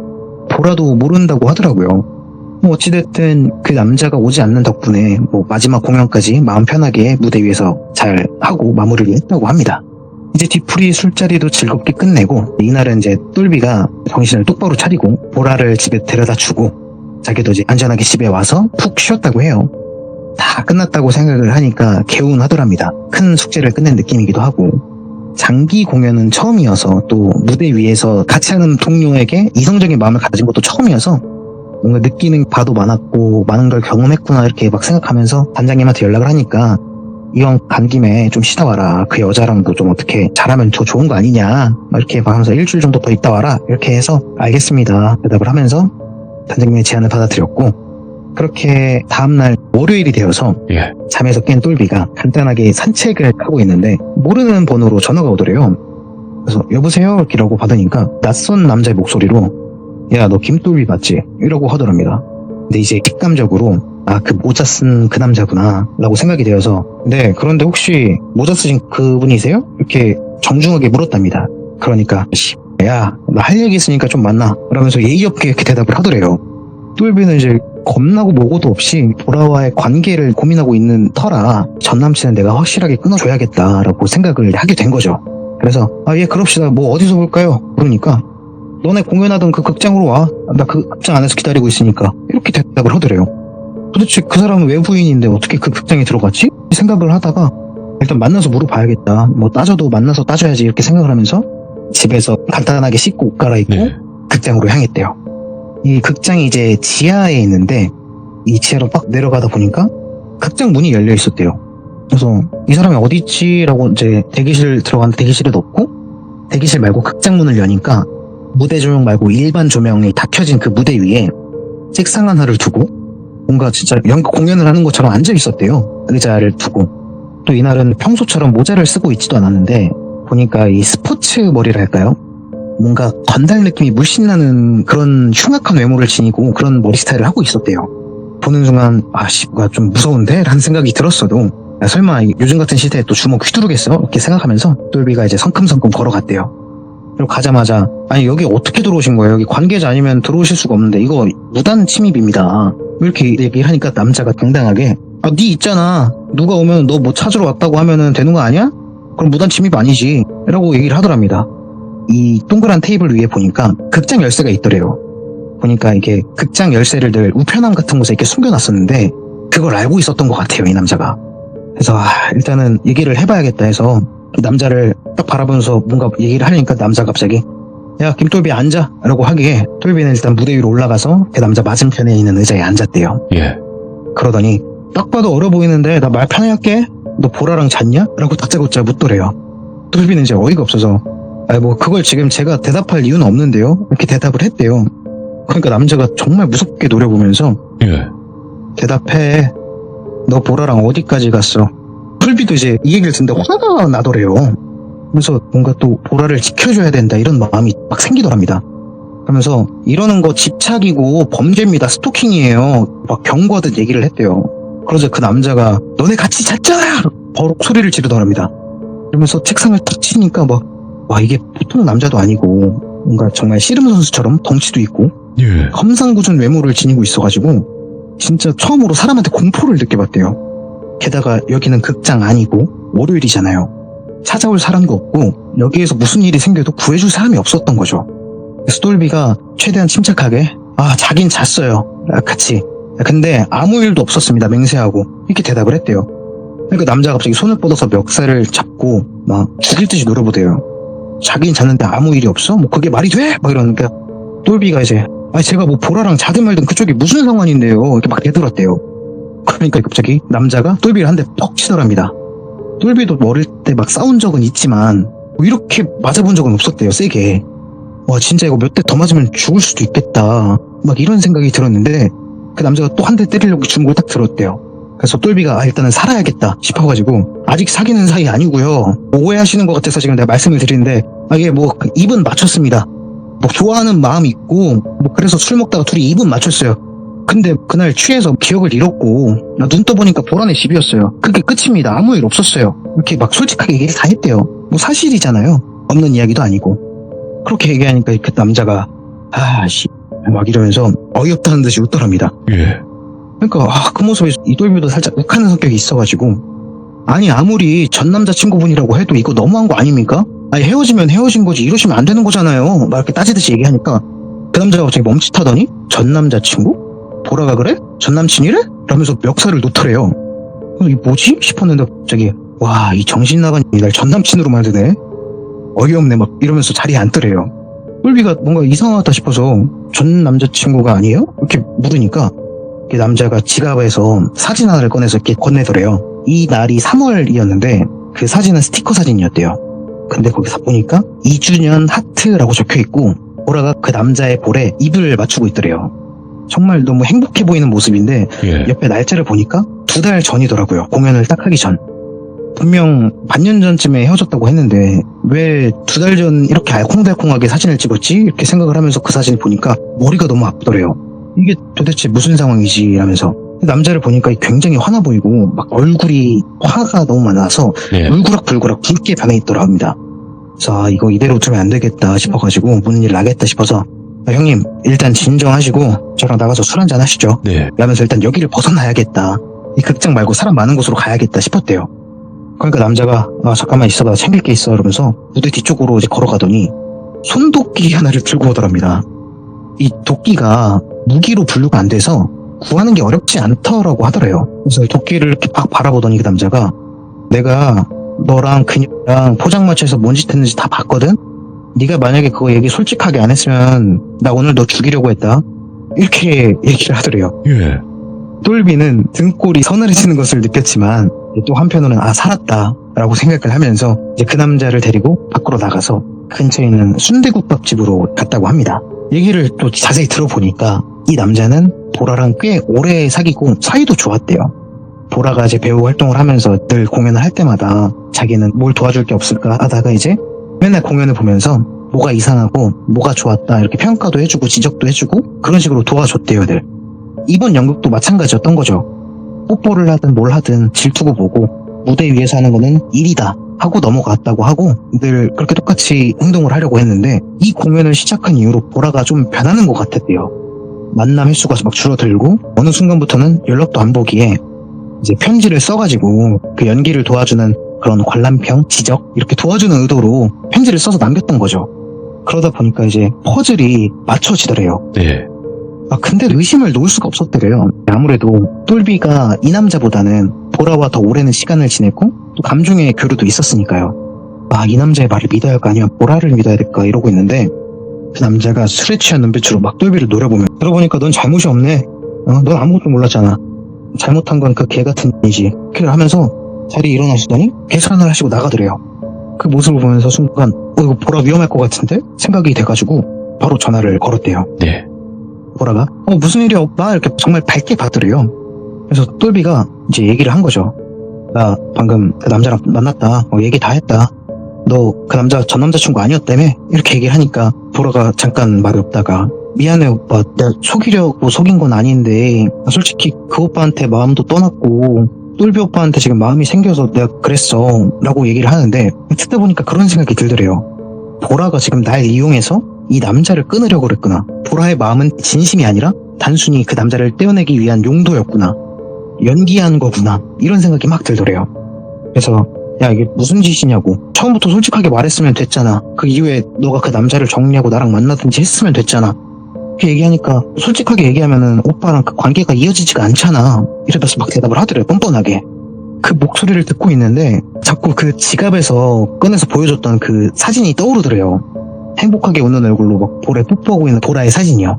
보라도 모른다고 하더라고요. 어찌됐든 그 남자가 오지 않는 덕분에 마지막 공연까지 마음 편하게 무대 위에서 잘 하고 마무리를 했다고 합니다. 이제 뒤풀이 술자리도 즐겁게 끝내고 이날은 이제 똘비가 정신을 똑바로 차리고 보라를 집에 데려다 주고 자기도 이제 안전하게 집에 와서 푹 쉬었다고 해요. 다 끝났다고 생각을 하니까 개운하더랍니다. 큰 숙제를 끝낸 느낌이기도 하고 장기 공연은 처음이어서 또 무대 위에서 같이 하는 동료에게 이성적인 마음을 가진 것도 처음이어서 뭔가 느끼는 바도 많았고 많은 걸 경험했구나 이렇게 막 생각하면서 단장님한테 연락을 하니까 이왕 간 김에 좀 쉬다 와라. 그 여자랑도 좀 어떻게 잘하면 더 좋은 거 아니냐 이렇게 막 하면서 일주일 정도 더 있다 와라 이렇게 해서 알겠습니다 대답을 하면서 단장님의 제안을 받아들였고 그렇게 다음날 월요일이 되어서 잠에서 깬 똘비가 간단하게 산책을 하고 있는데 모르는 번호로 전화가 오더래요. 그래서 여보세요? 이라고 받으니까 낯선 남자의 목소리로 야 너 김똘비 맞지? 이라고 하더랍니다. 근데 이제 직감적으로 그 모자 쓴 그 남자구나 라고 생각이 되어서 네 그런데 혹시 모자 쓰신 그분이세요? 이렇게 정중하게 물었답니다. 그러니까 야, 나 할 얘기 있으니까 좀 만나. 그러면서 예의 없게 이렇게 대답을 하더래요. 똘비는 이제 겁나고 뭐고도 없이 보라와의 관계를 고민하고 있는 터라 전 남친은 내가 확실하게 끊어줘야겠다라고 생각을 하게 된 거죠. 그래서 예 그럽시다. 뭐 어디서 볼까요? 그러니까 너네 공연하던 그 극장으로 와. 나 그 극장 안에서 기다리고 있으니까. 이렇게 대답을 하더래요. 도대체 그 사람은 외부인인데 어떻게 그 극장에 들어갔지? 생각을 하다가 일단 만나서 물어봐야겠다. 뭐 따져도 만나서 따져야지 이렇게 생각을 하면서 집에서 간단하게 씻고 옷 갈아입고 네. 극장으로 향했대요. 이 극장이 이제 지하에 있는데 이 지하로 빡 내려가다 보니까 극장 문이 열려 있었대요. 그래서 이 사람이 어디 있지라고 이제 대기실 들어갔는데 대기실에도 없고 대기실 말고 극장 문을 여니까 무대 조명 말고 일반 조명이 다 켜진 그 무대 위에 책상 하나를 두고 뭔가 진짜 연극 공연을 하는 것처럼 앉아 있었대요. 의자를 두고. 또 이날은 평소처럼 모자를 쓰고 있지도 않았는데 보니까 이 스포츠 머리랄까요? 뭔가 건달 느낌이 물씬 나는 그런 흉악한 외모를 지니고 그런 머리 스타일을 하고 있었대요. 보는 순간 뭐가 좀 무서운데? 라는 생각이 들었어도 야, 설마 요즘 같은 시대에 또 주먹 휘두르겠어? 이렇게 생각하면서 똘비가 이제 성큼성큼 걸어갔대요. 그리고 가자마자 아니 여기 어떻게 들어오신 거예요? 여기 관계자 아니면 들어오실 수가 없는데 이거 무단 침입입니다. 이렇게 얘기를 하니까 남자가 당당하게 네 있잖아. 누가 오면 너 뭐 찾으러 왔다고 하면은 되는 거 아니야? 그럼 무단 침입 아니지. 라고 얘기를 하더랍니다. 이 동그란 테이블 위에 보니까 극장 열쇠가 있더래요. 보니까 이게 극장 열쇠를 늘 우편함 같은 곳에 이렇게 숨겨놨었는데 그걸 알고 있었던 것 같아요, 이 남자가. 그래서 일단은 얘기를 해봐야겠다 해서 이 남자를 딱 바라보면서 뭔가 얘기를 하려니까 남자가 갑자기 야 김똘비 앉아 라고 하기에 똘비는 일단 무대 위로 올라가서 그 남자 맞은편에 있는 의자에 앉았대요. 예. 그러더니 딱 봐도 어려 보이는데 나 말 편하게 할게. 너 보라랑 잤냐? 라고 다짜고짜 묻더래요. 똘비는 이제 어이가 없어서 뭐 그걸 지금 제가 대답할 이유는 없는데요. 이렇게 대답을 했대요. 그러니까 남자가 정말 무섭게 노려보면서 예. 대답해. 너 보라랑 어디까지 갔어? 똘비도 이제 이 얘기를 듣는데 화가 나더래요. 그래서 뭔가 또 보라를 지켜줘야 된다 이런 마음이 막 생기더랍니다. 그러면서 이러는 거 집착이고 범죄입니다. 스토킹이에요. 막 경고하듯 얘기를 했대요. 그러자 그 남자가 너네 같이 잤잖아! 버럭 소리를 지르더랍니다. 그러면서 책상을 탁 치니까 와 이게 보통 남자도 아니고 뭔가 정말 씨름 선수처럼 덩치도 있고 예. 험상궂은 외모를 지니고 있어가지고 진짜 처음으로 사람한테 공포를 느껴봤대요. 게다가 여기는 극장 아니고 월요일이잖아요. 찾아올 사람도 없고 여기에서 무슨 일이 생겨도 구해줄 사람이 없었던 거죠. 그래서 똘비가 최대한 침착하게 자긴 잤어요. 같이. 근데 아무 일도 없었습니다. 맹세하고. 이렇게 대답을 했대요. 그러니까 남자가 갑자기 손을 뻗어서 멱살을 잡고 막 죽일 듯이 노려보대요. 자긴 잤는데 아무 일이 없어? 뭐 그게 말이 돼? 막 이러니까 똘비가 이제 제가 뭐 보라랑 자든 말든 그쪽이 무슨 상관인데요. 이렇게 막 대들었대요. 그러니까 갑자기 남자가 똘비를 한 대 퍽 치더랍니다. 똘비도 어릴 때 막 싸운 적은 있지만 뭐 이렇게 맞아본 적은 없었대요. 세게. 와 진짜 이거 몇 대 더 맞으면 죽을 수도 있겠다. 막 이런 생각이 들었는데 그 남자가 또 한 대 때리려고 주먹을 딱 들었대요. 그래서 똘비가 일단은 살아야겠다 싶어가지고 아직 사귀는 사이 아니고요. 오해하시는 것 같아서 지금 내가 말씀을 드리는데 이게 뭐 입은 맞췄습니다. 뭐 좋아하는 마음이 있고 뭐 그래서 술 먹다가 둘이 입은 맞췄어요. 근데 그날 취해서 기억을 잃었고 눈 떠보니까 보라네 집이었어요. 그게 끝입니다. 아무 일 없었어요. 이렇게 막 솔직하게 얘기를 다 했대요. 뭐 사실이잖아요. 없는 이야기도 아니고. 그렇게 얘기하니까 그 남자가 막 이러면서 어이없다는 듯이 웃더랍니다. 예. 그러니까 그 모습에 이 똘비도 살짝 욱하는 성격이 있어가지고 아니 아무리 전 남자친구분이라고 해도 이거 너무한 거 아닙니까? 헤어지면 헤어진 거지 이러시면 안 되는 거잖아요. 막 이렇게 따지듯이 얘기하니까 그 남자가 갑자기 멈칫하더니 전 남자친구? 보라가 그래? 전 남친이래? 라면서 멱살을 놓더래요. 이게 뭐지? 싶었는데 갑자기 와 이 정신 나간 날 전 남친으로 만드네. 어이없네 막 이러면서 자리에 앉더래요. 똘비가 뭔가 이상하다 싶어서 전 남자친구가 아니에요? 이렇게 물으니까 이 남자가 지갑에서 사진 하나를 꺼내서 이렇게 건네더래요. 이 날이 3월이었는데 그 사진은 스티커 사진이었대요. 근데 거기서 보니까 2주년 하트라고 적혀있고 보라가 그 남자의 볼에 입을 맞추고 있더래요. 정말 너무 행복해 보이는 모습인데 예. 옆에 날짜를 보니까 2달 전이더라고요. 공연을 딱 하기 전. 분명 반년 전쯤에 헤어졌다고 했는데 왜 2달 전 이렇게 알콩달콩하게 사진을 찍었지? 이렇게 생각을 하면서 그 사진을 보니까 머리가 너무 아프더래요. 이게 도대체 무슨 상황이지? 라면서 남자를 보니까 굉장히 화나 보이고 막 얼굴이 화가 너무 많아서 예. 울그락불그락 붉게 변해 있더라 합니다. 그래서 이거 이대로 두면 안 되겠다 싶어가지고 무슨 일 나겠다 싶어서 형님 일단 진정하시고 저랑 나가서 술 한잔 하시죠. 네. 라면서 일단 여기를 벗어나야겠다. 이 극장 말고 사람 많은 곳으로 가야겠다 싶었대요. 그러니까 남자가 잠깐만 있어봐 챙길 게 있어 이러면서 무대 뒤쪽으로 이제 걸어가더니 손도끼 하나를 들고 오더랍니다. 이 도끼가 무기로 분류가 안 돼서 구하는 게 어렵지 않더라고 하더래요. 그래서 도끼를 이렇게 막 바라보더니 그 남자가 내가 너랑 그녀랑 포장마차에서 뭔 짓 했는지 다 봤거든? 네가 만약에 그거 얘기 솔직하게 안 했으면 나 오늘 너 죽이려고 했다. 이렇게 얘기를 하더래요. 예. 똘비는 등골이 서늘해지는 것을 느꼈지만 또 한편으로는 살았다 라고 생각을 하면서 이제 그 남자를 데리고 밖으로 나가서 근처에 있는 순대국밥집으로 갔다고 합니다. 얘기를 또 자세히 들어보니까 이 남자는 보라랑 꽤 오래 사귀고 사이도 좋았대요. 보라가 이제 배우 활동을 하면서 늘 공연을 할 때마다 자기는 뭘 도와줄 게 없을까 하다가 이제 맨날 공연을 보면서 뭐가 이상하고 뭐가 좋았다 이렇게 평가도 해주고 지적도 해주고 그런 식으로 도와줬대요 늘. 이번 연극도 마찬가지였던 거죠. 뽀뽀를 하든 뭘 하든 질투고 보고 무대 위에서 하는 거는 일이다 하고 넘어갔다고 하고 늘 그렇게 똑같이 행동을 하려고 했는데 이 공연을 시작한 이후로 보라가 좀 변하는 것 같았대요. 만남 횟수가 막 줄어들고 어느 순간부터는 연락도 안 보기에 이제 편지를 써가지고 그 연기를 도와주는 그런 관람평, 지적 이렇게 도와주는 의도로 편지를 써서 남겼던 거죠. 그러다 보니까 이제 퍼즐이 맞춰지더래요. 네. 근데 의심을 놓을 수가 없었대요. 아무래도 똘비가 이 남자보다는 보라와 더 오랜 시간을 지냈고 또 감정의 교류도 있었으니까요. 이 남자의 말을 믿어야 할까 아니면 보라를 믿어야 될까 이러고 있는데 그 남자가 술에 취한 눈빛으로 막 똘비를 노려보면 들어보니까 넌 잘못이 없네. 넌 아무것도 몰랐잖아. 잘못한 건 그 개 같은 일이지. 그렇게 하면서 자리에 일어나시더니 계산을 하시고 나가더래요. 그 모습을 보면서 순간 이거 보라 위험할 것 같은데? 생각이 돼가지고 바로 전화를 걸었대요. 네. 보라가 무슨 일이야 오빠? 이렇게 정말 밝게 받더래요. 그래서 똘비가 이제 얘기를 한 거죠. 나 방금 그 남자랑 만났다. 얘기 다 했다. 너 그 남자 전 남자친구 아니었다며? 이렇게 얘기를 하니까 보라가 잠깐 말이 없다가 미안해 오빠 내가 속이려고 속인 건 아닌데 솔직히 그 오빠한테 마음도 떠났고 똘비 오빠한테 지금 마음이 생겨서 내가 그랬어 라고 얘기를 하는데 듣다 보니까 그런 생각이 들더래요. 보라가 지금 날 이용해서 이 남자를 끊으려고 그랬구나. 보라의 마음은 진심이 아니라 단순히 그 남자를 떼어내기 위한 용도였구나. 연기한 거구나. 이런 생각이 막 들더래요. 그래서 야 이게 무슨 짓이냐고. 처음부터 솔직하게 말했으면 됐잖아. 그 이후에 너가 그 남자를 정리하고 나랑 만나든지 했으면 됐잖아. 그렇게 얘기하니까 솔직하게 얘기하면은 오빠랑 그 관계가 이어지지가 않잖아. 이러면서 막 대답을 하더래요. 뻔뻔하게. 그 목소리를 듣고 있는데 자꾸 그 지갑에서 꺼내서 보여줬던 그 사진이 떠오르더래요. 행복하게 웃는 얼굴로 막 볼에 뽀뽀하고 있는 보라의 사진이요.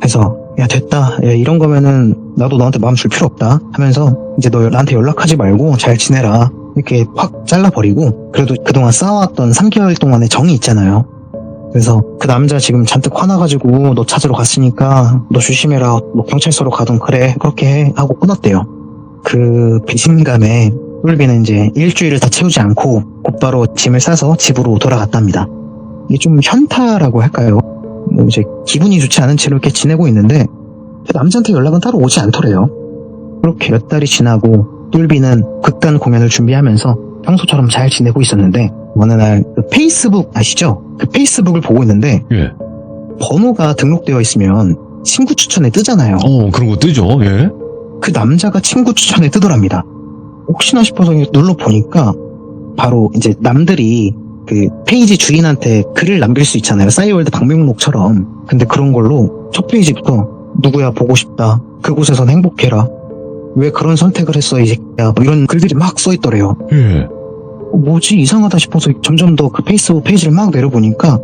그래서 야 됐다. 야 이런 거면은 나도 너한테 마음 줄 필요 없다 하면서 이제 너 나한테 연락하지 말고 잘 지내라. 이렇게 확 잘라버리고 그래도 그동안 쌓아왔던 3개월 동안의 정이 있잖아요. 그래서 그 남자 지금 잔뜩 화나가지고 너 찾으러 갔으니까 너 조심해라. 뭐 경찰서로 가든 그래 그렇게 해 하고 끊었대요. 그 배신감에 똘비는 이제 일주일을 다 채우지 않고 곧바로 짐을 싸서 집으로 돌아갔답니다. 이게 좀 현타라고 할까요? 뭐 이제 기분이 좋지 않은 채로 이렇게 지내고 있는데 남자한테 연락은 따로 오지 않더래요. 그렇게 몇 달이 지나고 똘비는 극단 공연을 준비하면서 평소처럼 잘 지내고 있었는데 어느 날 그 페이스북 아시죠? 그 페이스북을 보고 있는데 예. 번호가 등록되어 있으면 친구 추천에 뜨잖아요. 그런 거 뜨죠. 예. 그 남자가 친구 추천에 뜨더랍니다. 혹시나 싶어서 눌러보니까 바로 이제 남들이 그 페이지 주인한테 글을 남길 수 있잖아요. 싸이월드 방명록처럼. 근데 그런 걸로 첫 페이지부터 누구야 보고 싶다. 그곳에선 행복해라. 왜 그런 선택을 했어 이 새끼야. 뭐 이런 글들이 막 써있더래요. 예. 뭐지 이상하다 싶어서 점점 더 그 페이스북 페이지를 막 내려보니까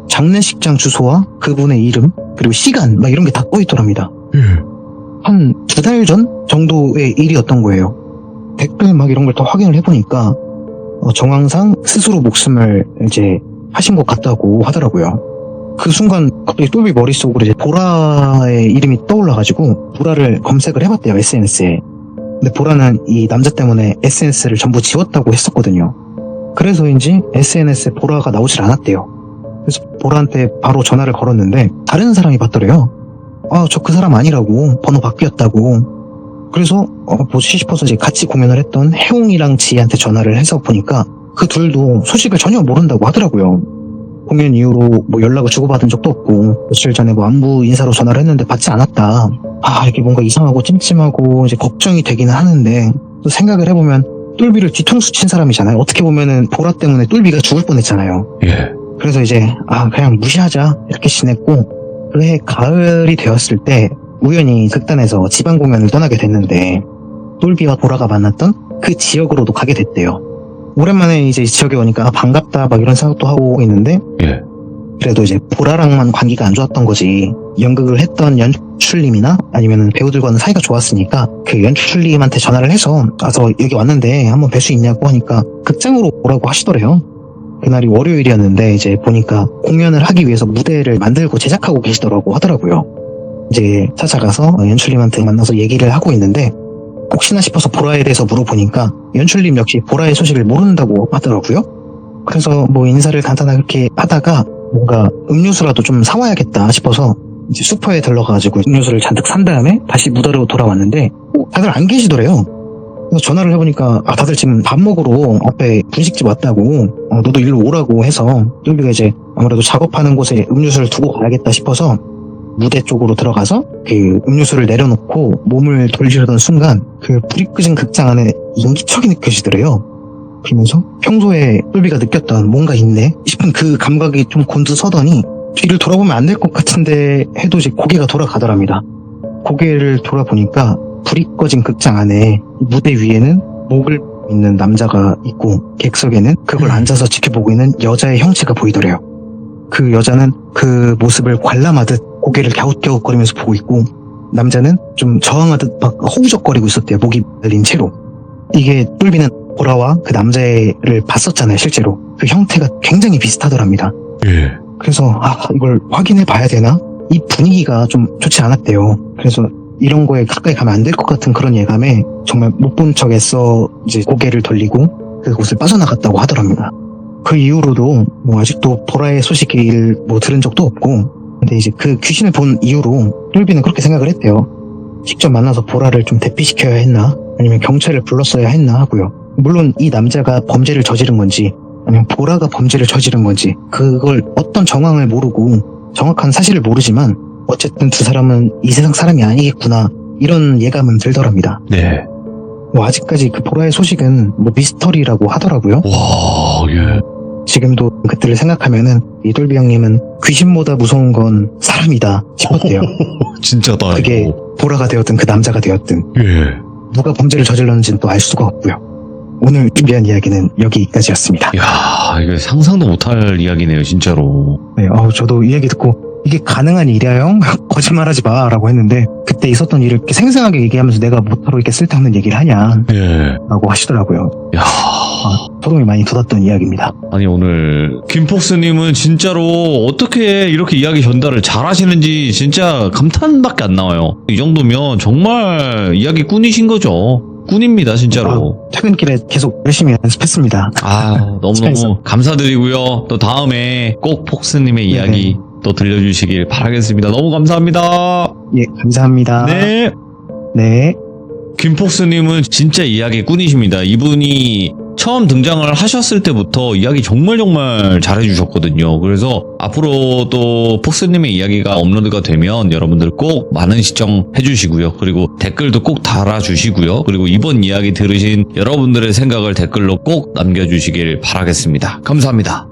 장례식장 주소와 그분의 이름 그리고 시간 막 이런 게 다 떠있더랍니다. 예. 한 2달 전 정도의 일이었던 거예요. 댓글 막 이런 걸 더 확인을 해보니까 정황상 스스로 목숨을 이제 하신 것 같다고 하더라고요. 그 순간 갑자기 똘비 머릿속으로 이제 보라의 이름이 떠올라가지고 보라를 검색을 해봤대요 SNS에. 근데 보라는 이 남자 때문에 SNS를 전부 지웠다고 했었거든요. 그래서인지 SNS에 보라가 나오질 않았대요. 그래서 보라한테 바로 전화를 걸었는데 다른 사람이 받더래요. 저 그 사람 아니라고 번호 바뀌었다고. 그래서 뭐지 싶어서 이제 같이 공연을 했던 혜웅이랑 지희한테 전화를 해서 보니까 그 둘도 소식을 전혀 모른다고 하더라고요. 공연 이후로 뭐 연락을 주고받은 적도 없고 며칠 전에 뭐 안부 인사로 전화를 했는데 받지 않았다. 이게 뭔가 이상하고 찜찜하고 이제 걱정이 되기는 하는데 또 생각을 해보면 똘비를 뒤통수 친 사람이잖아요. 어떻게 보면은 보라 때문에 똘비가 죽을 뻔했잖아요. 예. 그래서 이제 그냥 무시하자 이렇게 지냈고 그해 가을이 되었을 때 우연히 극단에서 지방 공연을 떠나게 됐는데 똘비와 보라가 만났던 그 지역으로도 가게 됐대요. 오랜만에 이제 지역에 오니까 반갑다 막 이런 생각도 하고 있는데 예. 그래도 이제 보라랑만 관계가 안 좋았던 거지 연극을 했던 연출님이나 아니면 배우들과는 사이가 좋았으니까 그 연출님한테 전화를 해서 와서 여기 왔는데 한번 뵐 수 있냐고 하니까 극장으로 오라고 하시더래요. 그날이 월요일이었는데 이제 보니까 공연을 하기 위해서 무대를 만들고 제작하고 계시더라고 하더라고요. 이제 찾아가서 연출님한테 만나서 얘기를 하고 있는데 혹시나 싶어서 보라에 대해서 물어보니까 연출님 역시 보라의 소식을 모른다고 하더라고요. 그래서 뭐 인사를 간단하게 이렇게 하다가 뭔가 음료수라도 좀 사와야겠다 싶어서 이제 슈퍼에 들러가지고 음료수를 잔뜩 산 다음에 다시 무대로 돌아왔는데 다들 안 계시더래요. 그래서 전화를 해보니까 다들 지금 밥 먹으러 앞에 분식집 왔다고 너도 일로 오라고 해서 똘비가 이제 아무래도 작업하는 곳에 음료수를 두고 가야겠다 싶어서 무대 쪽으로 들어가서 그 음료수를 내려놓고 몸을 돌리려던 순간 그 불이 끄진 극장 안에 인기척이 느껴지더래요. 그러면서 평소에 똘비가 느꼈던 뭔가 있네 싶은 그 감각이 좀 곤두서더니 뒤를 돌아보면 안 될 것 같은데 해도 이제 고개가 돌아가더랍니다. 고개를 돌아보니까 불이 꺼진 극장 안에 무대 위에는 목을 있는 남자가 있고 객석에는 그걸 앉아서 지켜보고 있는 여자의 형체가 보이더래요. 그 여자는 그 모습을 관람하듯 고개를 갸웃갸웃거리면서 보고 있고 남자는 좀 저항하듯 막 허우적거리고 있었대요. 목이 말린 채로. 이게 똘비는 보라와 그 남자를 봤었잖아요. 실제로. 그 형태가 굉장히 비슷하더랍니다. 예. 그래서 이걸 확인해 봐야 되나? 이 분위기가 좀 좋지 않았대요. 그래서 이런 거에 가까이 가면 안 될 것 같은 그런 예감에 정말 못 본 척해서 이제 고개를 돌리고 그곳을 빠져나갔다고 하더랍니다. 그 이후로도 뭐 아직도 보라의 소식을 뭐 들은 적도 없고 근데 이제 그 귀신을 본 이후로 똘비는 그렇게 생각을 했대요. 직접 만나서 보라를 좀 대피시켜야 했나? 아니면 경찰을 불렀어야 했나 하고요. 물론 이 남자가 범죄를 저지른 건지 아니면 보라가 범죄를 저지른 건지 그걸 어떤 정황을 모르고 정확한 사실을 모르지만 어쨌든 두 사람은 이 세상 사람이 아니겠구나 이런 예감은 들더랍니다. 네. 뭐 아직까지 그 보라의 소식은 뭐 미스터리라고 하더라고요. 와, 예. 지금도 그때를 생각하면은 이 똘비 형님은 귀신보다 무서운 건 사람이다 싶었대요. 진짜다. 그게 이거. 보라가 되었든 그 남자가 되었든 예. 누가 범죄를 저질렀는지는 또 알 수가 없고요. 오늘 준비한 이야기는 여기까지였습니다. 이야, 이게 상상도 못할 이야기네요, 진짜로. 네, 저도 이 얘기 듣고 이게 가능한 일이야 형? 거짓말하지 마 라고 했는데 그때 있었던 일을 이렇게 생생하게 얘기하면서 내가 뭐하러 이렇게 쓸데없는 얘기를 하냐 예. 라고 하시더라고요. 야. 소름이 많이 돋았던 이야기입니다. 아니, 오늘 김폭스님은 진짜로 어떻게 이렇게 이야기 전달을 잘 하시는지 진짜 감탄밖에 안 나와요. 이 정도면 정말 이야기꾼이신 거죠. 꾼입니다, 진짜로. 퇴근길에 계속 열심히 연습했습니다. 너무너무 감사드리고요. 또 다음에 꼭 폭스님의 이야기 또 들려주시길 바라겠습니다. 너무 감사합니다. 예, 감사합니다. 네. 네. 김폭스님은 진짜 이야기꾼이십니다. 이분이 처음 등장을 하셨을 때부터 이야기 정말 잘해주셨거든요. 그래서 앞으로 또 폭스님의 이야기가 업로드가 되면 여러분들 꼭 많은 시청해주시고요. 그리고 댓글도 꼭 달아주시고요. 그리고 이번 이야기 들으신 여러분들의 생각을 댓글로 꼭 남겨주시길 바라겠습니다. 감사합니다.